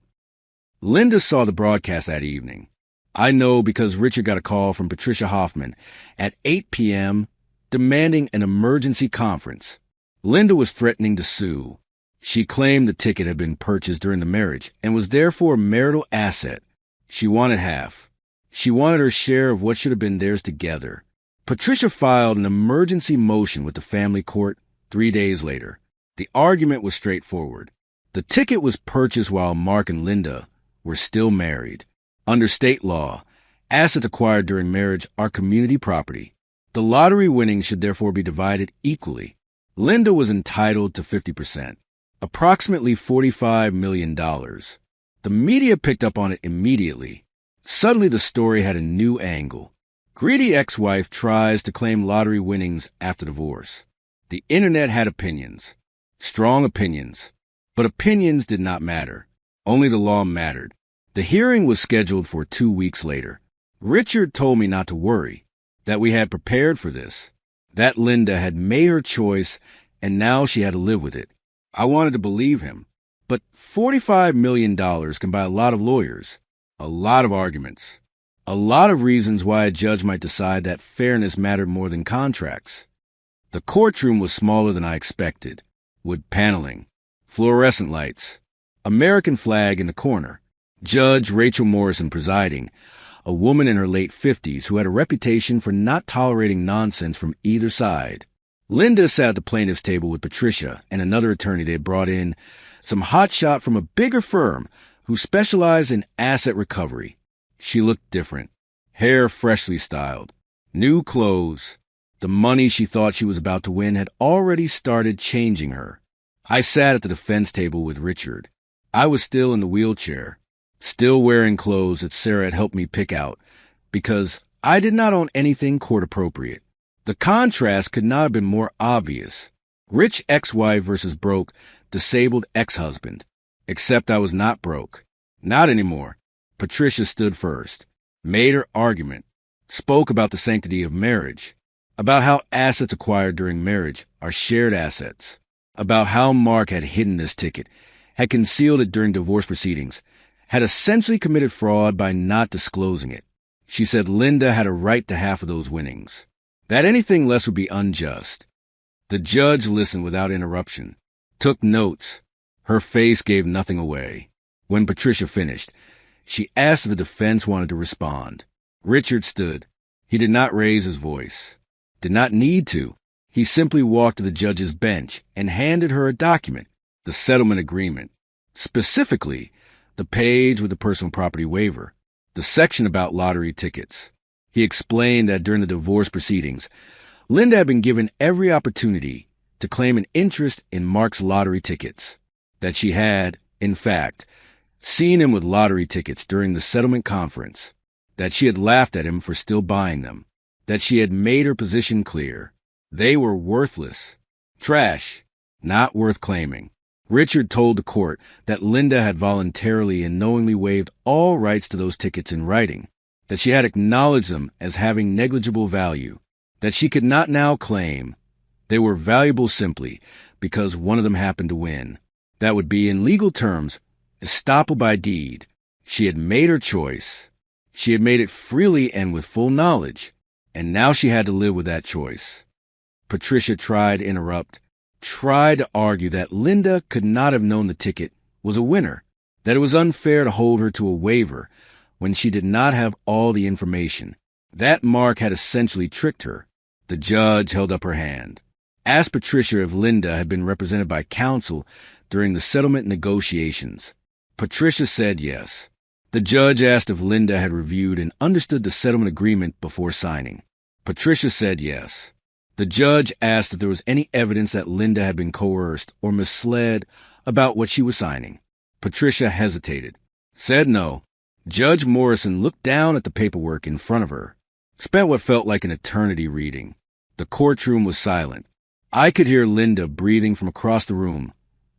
Linda saw the broadcast that evening. I know because Richard got a call from Patricia Hoffman at 8 p.m. demanding an emergency conference. Linda was threatening to sue. She claimed the ticket had been purchased during the marriage and was therefore a marital asset. She wanted half. She wanted her share of what should have been theirs together. Patricia filed an emergency motion with the family court 3 days later. The argument was straightforward. The ticket was purchased while Mark and Linda were still married. Under state law, assets acquired during marriage are community property. The lottery winnings should therefore be divided equally. Linda was entitled to 50%, approximately $45 million. The media picked up on it immediately. Suddenly the story had a new angle. Greedy ex-wife tries to claim lottery winnings after divorce. The internet had opinions, strong opinions, but opinions did not matter. Only the law mattered. The hearing was scheduled for 2 weeks later. Richard told me not to worry, that we had prepared for this, that Linda had made her choice and now she had to live with it. I wanted to believe him, but $45 million can buy a lot of lawyers, a lot of arguments, a lot of reasons why a judge might decide that fairness mattered more than contracts. The courtroom was smaller than I expected, wood paneling, fluorescent lights, American flag in the corner, Judge Rachel Morrison presiding, a woman in her late 50s who had a reputation for not tolerating nonsense from either side. Linda sat at the plaintiff's table with Patricia and another attorney they had brought in, some hotshot from a bigger firm who specialized in asset recovery. She looked different, hair freshly styled, new clothes. The money she thought she was about to win had already started changing her. I sat at the defense table with Richard. I was still in the wheelchair, still wearing clothes that Sarah had helped me pick out, because I did not own anything court-appropriate. The contrast could not have been more obvious. Rich ex-wife versus broke, disabled ex-husband. Except I was not broke. Not anymore. Patricia stood first, made her argument, spoke about the sanctity of marriage, about how assets acquired during marriage are shared assets, about how Mark had hidden this ticket, had concealed it during divorce proceedings, had essentially committed fraud by not disclosing it. She said Linda had a right to half of those winnings, that anything less would be unjust. The judge listened without interruption, took notes. Her face gave nothing away. When Patricia finished, she asked if the defense wanted to respond. Richard stood. He did not raise his voice, did not need to. He simply walked to the judge's bench and handed her a document, the settlement agreement, specifically the page with the personal property waiver, the section about lottery tickets. He explained that during the divorce proceedings, Linda had been given every opportunity to claim an interest in Mark's lottery tickets, that she had, in fact, seen him with lottery tickets during the settlement conference, that she had laughed at him for still buying them, that she had made her position clear. They were worthless. Trash. Not worth claiming. Richard told the court that Linda had voluntarily and knowingly waived all rights to those tickets in writing, that she had acknowledged them as having negligible value, that she could not now claim they were valuable simply because one of them happened to win. That would be, in legal terms, estoppel by deed. She had made her choice. She had made it freely and with full knowledge, and now she had to live with that choice. Patricia tried to interrupt, tried to argue that Linda could not have known the ticket was a winner, that it was unfair to hold her to a waiver when she did not have all the information, that Mark had essentially tricked her. The judge held up her hand, asked Patricia if Linda had been represented by counsel during the settlement negotiations. Patricia said yes. The judge asked if Linda had reviewed and understood the settlement agreement before signing. Patricia said yes. The judge asked if there was any evidence that Linda had been coerced or misled about what she was signing. Patricia hesitated, said no. Judge Morrison looked down at the paperwork in front of her, spent what felt like an eternity reading. The courtroom was silent. I could hear Linda breathing from across the room,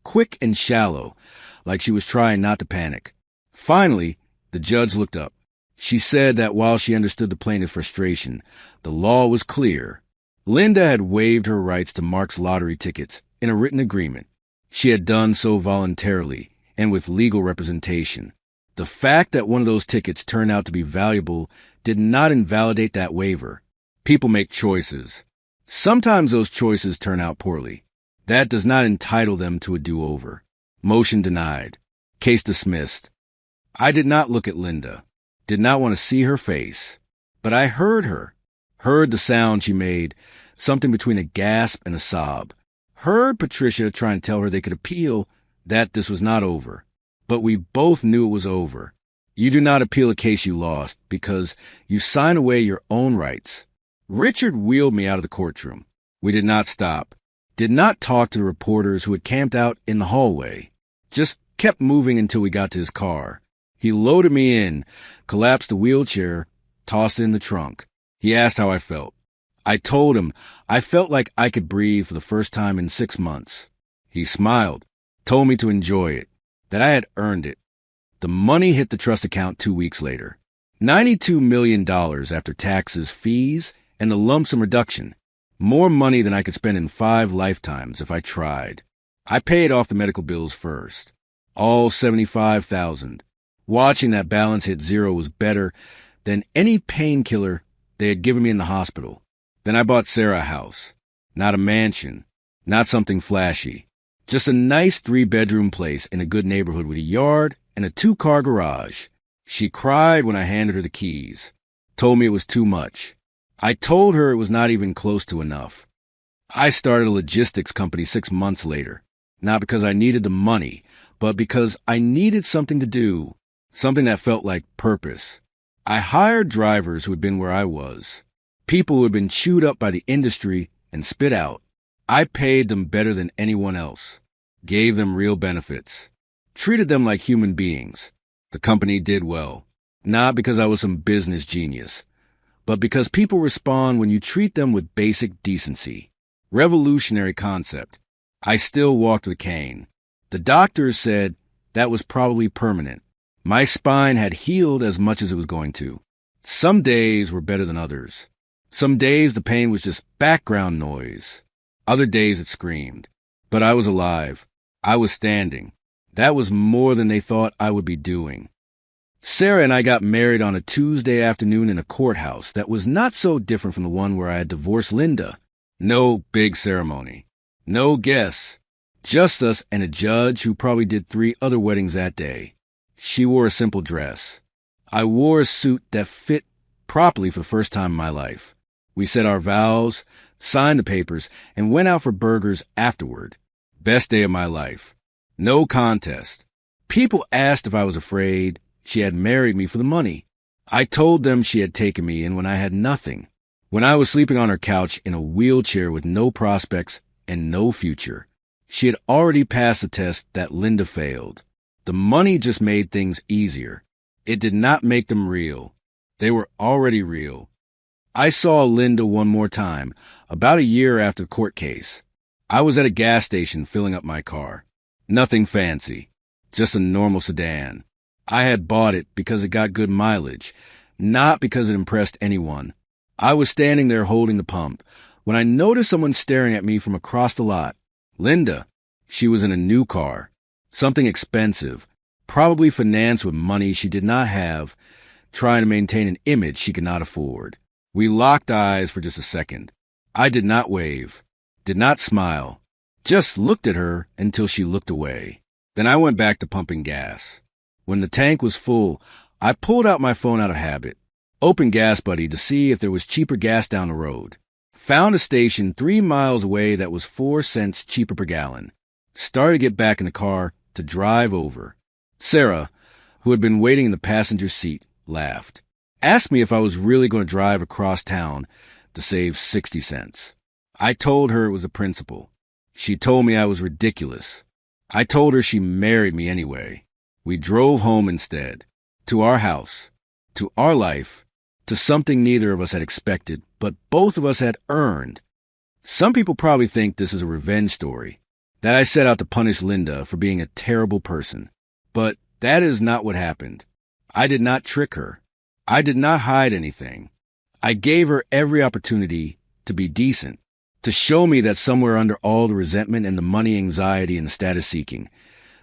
quick and shallow, like she was trying not to panic. Finally, the judge looked up. She said that while she understood the plaintiff's frustration, the law was clear. Linda had waived her rights to Mark's lottery tickets in a written agreement. She had done so voluntarily and with legal representation. The fact that one of those tickets turned out to be valuable did not invalidate that waiver. People make choices. Sometimes those choices turn out poorly. That does not entitle them to a do-over. Motion denied. Case dismissed. I did not look at Linda, did not want to see her face, but I heard her, heard the sound she made, something between a gasp and a sob, heard Patricia trying to tell her they could appeal, that this was not over. But we both knew it was over. You do not appeal a case you lost because you sign away your own rights. Richard wheeled me out of the courtroom. We did not stop, did not talk to the reporters who had camped out in the hallway, just kept moving until we got to his car. He loaded me in, collapsed the wheelchair, tossed it in the trunk. He asked how I felt. I told him I felt like I could breathe for the first time in 6 months. He smiled, told me to enjoy it, that I had earned it. The money hit the trust account 2 weeks later. $92 million after taxes, fees, and the lump sum reduction. More money than I could spend in 5 lifetimes if I tried. I paid off the medical bills first. All $75,000. Watching that balance hit zero was better than any painkiller they had given me in the hospital. Then I bought Sarah a house. Not a mansion. Not something flashy. Just a nice 3-bedroom place in a good neighborhood with a yard and a 2-car garage. She cried when I handed her the keys. Told me it was too much. I told her it was not even close to enough. I started a logistics company 6 months later. Not because I needed the money, but because I needed something to do. Something that felt like purpose. I hired drivers who had been where I was. People who had been chewed up by the industry and spit out. I paid them better than anyone else. Gave them real benefits. Treated them like human beings. The company did well. Not because I was some business genius, but because people respond when you treat them with basic decency. Revolutionary concept. I still walked with a cane. The doctors said that was probably permanent. My spine had healed as much as it was going to. Some days were better than others. Some days the pain was just background noise. Other days it screamed. But I was alive. I was standing. That was more than they thought I would be doing. Sarah and I got married on a Tuesday afternoon in a courthouse that was not so different from the one where I had divorced Linda. No big ceremony. No guests. Just us and a judge who probably did 3 other weddings that day. She wore a simple dress. I wore a suit that fit properly for the first time in my life. We said our vows, signed the papers, and went out for burgers afterward. Best day of my life. No contest. People asked if I was afraid she had married me for the money. I told them she had taken me in when I had nothing. When I was sleeping on her couch in a wheelchair with no prospects and no future. She had already passed the test that Linda failed. The money just made things easier. It did not make them real. They were already real. I saw Linda one more time, about a year after the court case. I was at a gas station filling up my car. Nothing fancy, just a normal sedan. I had bought it because it got good mileage, not because it impressed anyone. I was standing there holding the pump when I noticed someone staring at me from across the lot. Linda. She was in a new car, something expensive, probably financed with money she did not have, trying to maintain an image she could not afford. We locked eyes for just a second. I did not wave, did not smile, just looked at her until she looked away. Then I went back to pumping gas. When the tank was full, I pulled out my phone out of habit, opened Gas Buddy to see if there was cheaper gas down the road. Found a station 3 miles away that was 4 cents cheaper per gallon. Started to get back in the car to drive over. Sarah, who had been waiting in the passenger seat, laughed. Asked me if I was really going to drive across town to save 60 cents. I told her it was a principle. She told me I was ridiculous. I told her she married me anyway. We drove home instead, to our house, to our life, to something neither of us had expected, but both of us had earned. Some people probably think this is a revenge story, that I set out to punish Linda for being a terrible person. But that is not what happened. I did not trick her. I did not hide anything. I gave her every opportunity to be decent, to show me that somewhere under all the resentment and the money anxiety and the status seeking,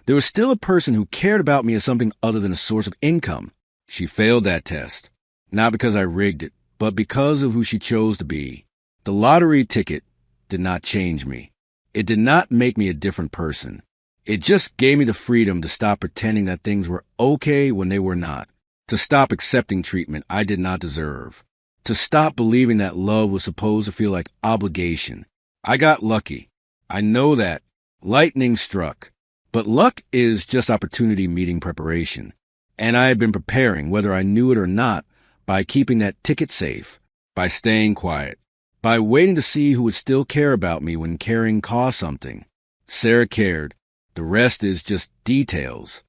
there was still a person who cared about me as something other than a source of income. She failed that test, not because I rigged it, but because of who she chose to be. The lottery ticket did not change me. It did not make me a different person. It just gave me the freedom to stop pretending that things were okay when they were not, to stop accepting treatment I did not deserve, to stop believing that love was supposed to feel like obligation. I got lucky. I know that. Lightning struck. But luck is just opportunity meeting preparation. And I had been preparing, whether I knew it or not, by keeping that ticket safe, by staying quiet, by waiting to see who would still care about me when caring cost something. Sarah cared. The rest is just details.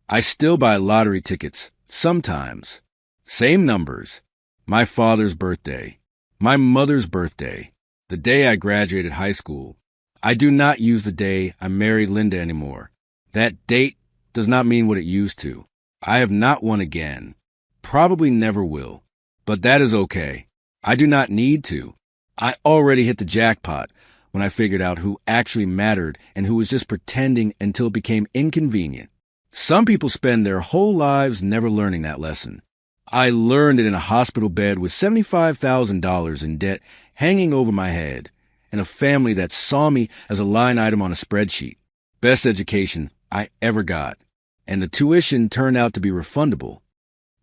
I still buy lottery tickets, sometimes. Same numbers. My father's birthday. My mother's birthday. The day I graduated high school. I do not use the day I married Linda anymore. That date does not mean what it used to. I have not won again. Probably never will. But that is okay. I do not need to. I already hit the jackpot when I figured out who actually mattered and who was just pretending until it became inconvenient. Some people spend their whole lives never learning that lesson. I learned it in a hospital bed with $75,000 in debt hanging over my head, and a family that saw me as a line item on a spreadsheet. Best education I ever got. And the tuition turned out to be refundable.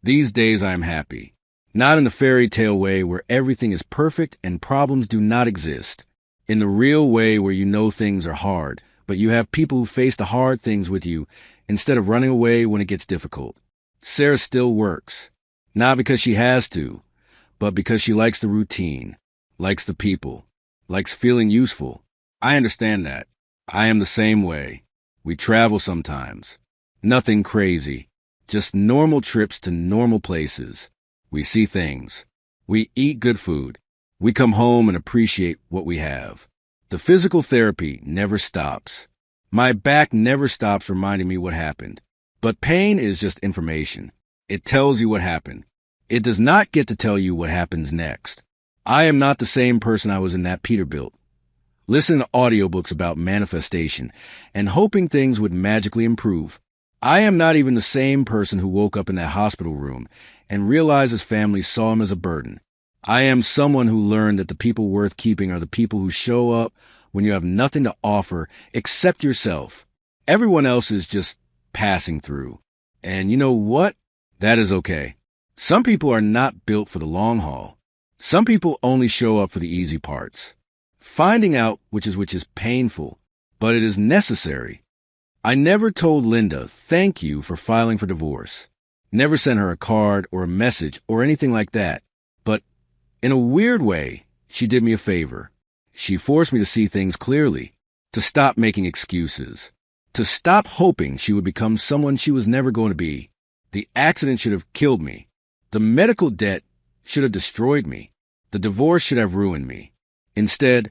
These days I am happy. Not in the fairy tale way where everything is perfect and problems do not exist. In the real way where you know things are hard, but you have people who face the hard things with you instead of running away when it gets difficult. Sarah still works. Not because she has to, but because she likes the routine, likes the people, likes feeling useful. I understand that. I am the same way. We travel sometimes. Nothing crazy. Just normal trips to normal places. We see things. We eat good food. We come home and appreciate what we have. The physical therapy never stops. My back never stops reminding me what happened. But pain is just information. It tells you what happened. It does not get to tell you what happens next. I am not the same person I was in that Peterbilt, listening to audiobooks about manifestation and hoping things would magically improve. I am not even the same person who woke up in that hospital room and realized his family saw him as a burden. I am someone who learned that the people worth keeping are the people who show up when you have nothing to offer except yourself. Everyone else is just passing through. And you know what? That is okay. Some people are not built for the long haul. Some people only show up for the easy parts. Finding out which is painful, but it is necessary. I never told Linda thank you for filing for divorce. Never sent her a card or a message or anything like that. But in a weird way, she did me a favor. She forced me to see things clearly, to stop making excuses, To stop hoping she would become someone she was never going to be. The accident should have killed me. The medical debt should have destroyed me. The divorce should have ruined me. Instead,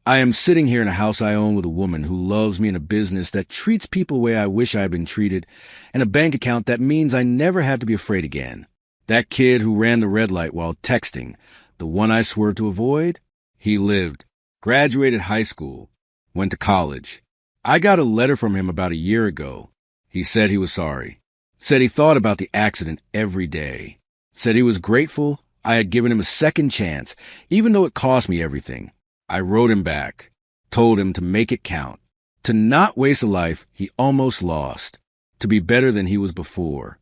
I am sitting here in a house I own with a woman who loves me, in a business that treats people the way I wish I had been treated, and a bank account that means I never have to be afraid again. That kid who ran the red light while texting, the one I swerved to avoid, he lived, graduated high school, went to college. I got a letter from him about a year ago. He said he was sorry. Said he thought about the accident every day. Said he was grateful I had given him a second chance, even though it cost me everything. I wrote him back, told him to make it count, to not waste a life he almost lost, to be better than he was before.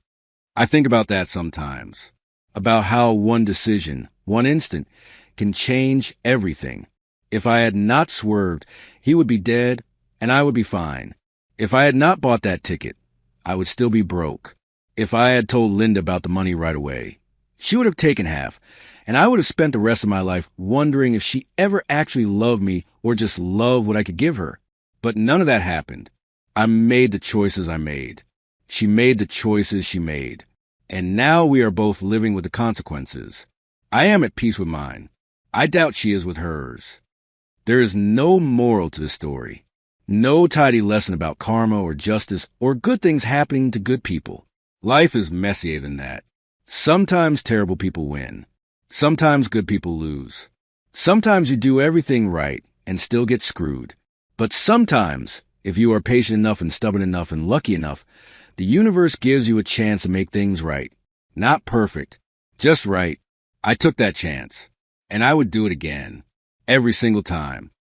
I think about that sometimes, about how one decision, one instant, can change everything. If I had not swerved, he would be dead and I would be fine. If I had not bought that ticket, I would still be broke. If I had told Linda about the money right away, she would have taken half, and I would have spent the rest of my life wondering if she ever actually loved me or just loved what I could give her. But none of that happened. I made the choices I made. She made the choices she made. And now we are both living with the consequences. I am at peace with mine. I doubt she is with hers. There is no moral to this story. No tidy lesson about karma or justice or good things happening to good people. Life is messier than that. Sometimes terrible people win. Sometimes good people lose. Sometimes you do everything right and still get screwed. But sometimes, if you are patient enough and stubborn enough and lucky enough, the universe gives you a chance to make things right. Not perfect, just right. I took that chance, and I would do it again, every single time.